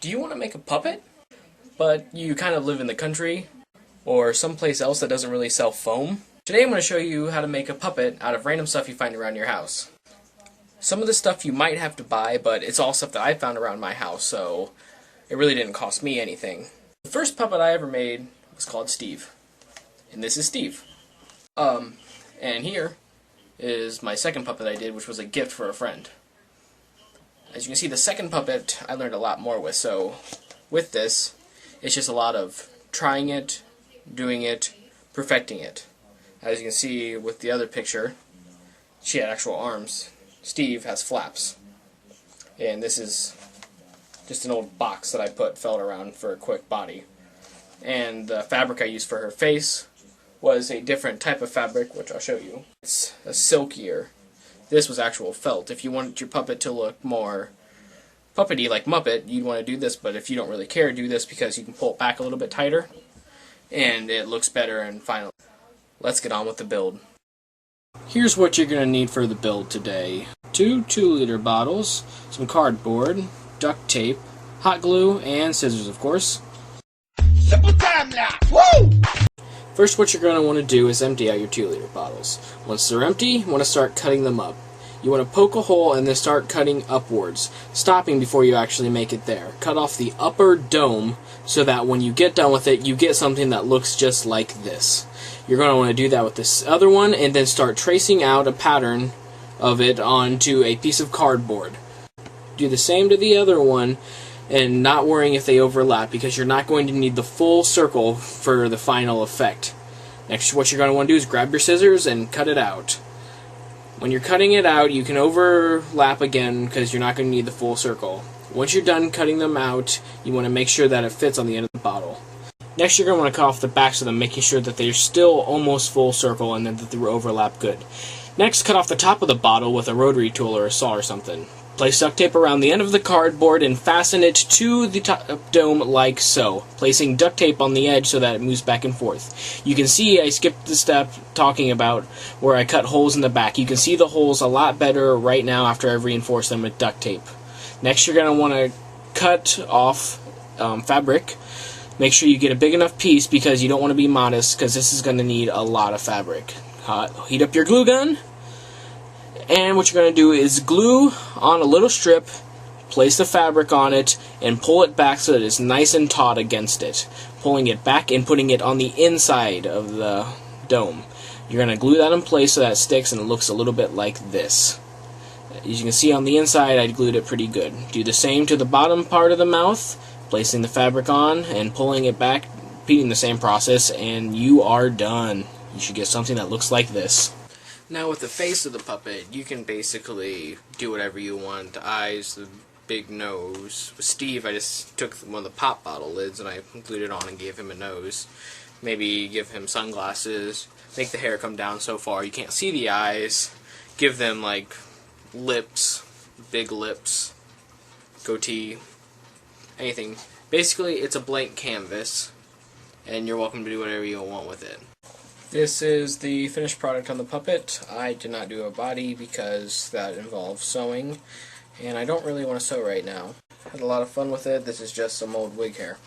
Do you want to make a puppet, but you kind of live in the country or someplace else that doesn't really sell foam? Today I'm going to show you how to make a puppet out of random stuff you find around your house. Some of the stuff you might have to buy, but it's all stuff that I found around my house, so it really didn't cost me anything. The first puppet I ever made was called Steve. And this is Steve. And here is my second puppet I did, which was a gift for a friend. As you can see, the second puppet I learned a lot more with, so with this, it's just a lot of trying it, doing it, perfecting it. As you can see with the other picture, she had actual arms. Steve has flaps. And this is just an old box that I put felt around for a quick body. And the fabric I used for her face was a different type of fabric, which I'll show you. It's a silkier. This was actual felt. If you want your puppet to look more puppety like Muppet, you'd want to do this, but if you don't really care, do this because you can pull it back a little bit tighter and it looks better. And finally, let's get on with the build. Here's what you're going to need for the build today. 2 2-liter bottles, some cardboard, duct tape, hot glue, and scissors, of course. Simple time lapse! Woo! First, what you're going to want to do is empty out your 2-liter bottles. Once they're empty, you want to start cutting them up. You want to poke a hole and then start cutting upwards, stopping before you actually make it there. Cut off the upper dome so that when you get done with it, you get something that looks just like this. You're going to want to do that with this other one and then start tracing out a pattern of it onto a piece of cardboard. Do the same to the other one and not worrying if they overlap because you're not going to need the full circle for the final effect. Next, what you're going to want to do is grab your scissors and cut it out. When you're cutting it out, you can overlap again because you're not going to need the full circle. Once you're done cutting them out, you want to make sure that it fits on the end of the bottle. Next, you're going to want to cut off the backs of them, making sure that they're still almost full circle and that they overlap good. Next, cut off the top of the bottle with a rotary tool or a saw or something. Place duct tape around the end of the cardboard and fasten it to the top dome like so, placing duct tape on the edge so that it moves back and forth. You can see I skipped the step talking about where I cut holes in the back. You can see the holes a lot better right now after I've reinforced them with duct tape. Next, you're going to want to cut off fabric. Make sure you get a big enough piece because you don't want to be modest because this is going to need a lot of fabric. Heat up your glue gun. And what you're going to do is glue on a little strip, place the fabric on it, and pull it back so that it's nice and taut against it. Pulling it back and putting it on the inside of the dome. You're going to glue that in place so that it sticks and it looks a little bit like this. As you can see on the inside, I glued it pretty good. Do the same to the bottom part of the mouth, placing the fabric on and pulling it back, repeating the same process, and you are done. You should get something that looks like this. Now with the face of the puppet, you can basically do whatever you want. The eyes, the big nose. With Steve, I just took one of the pop bottle lids and I glued it on and gave him a nose. Maybe give him sunglasses. Make the hair come down so far you can't see the eyes. Give them like lips, big lips, goatee, anything. Basically, it's a blank canvas and you're welcome to do whatever you want with it. This is the finished product on the puppet. I did not do a body because that involves sewing, and I don't really want to sew right now. Had a lot of fun with it. This is just some old wig hair.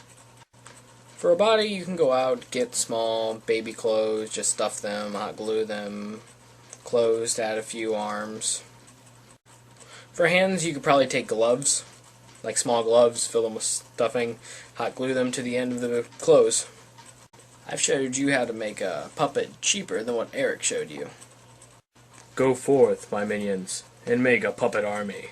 For a body, you can go out, get small baby clothes, just stuff them, hot glue them, closed, add a few arms. For hands, you could probably take gloves, like small gloves, fill them with stuffing, hot glue them to the end of the clothes. I've showed you how to make a puppet cheaper than what Eric showed you. Go forth, my minions, and make a puppet army.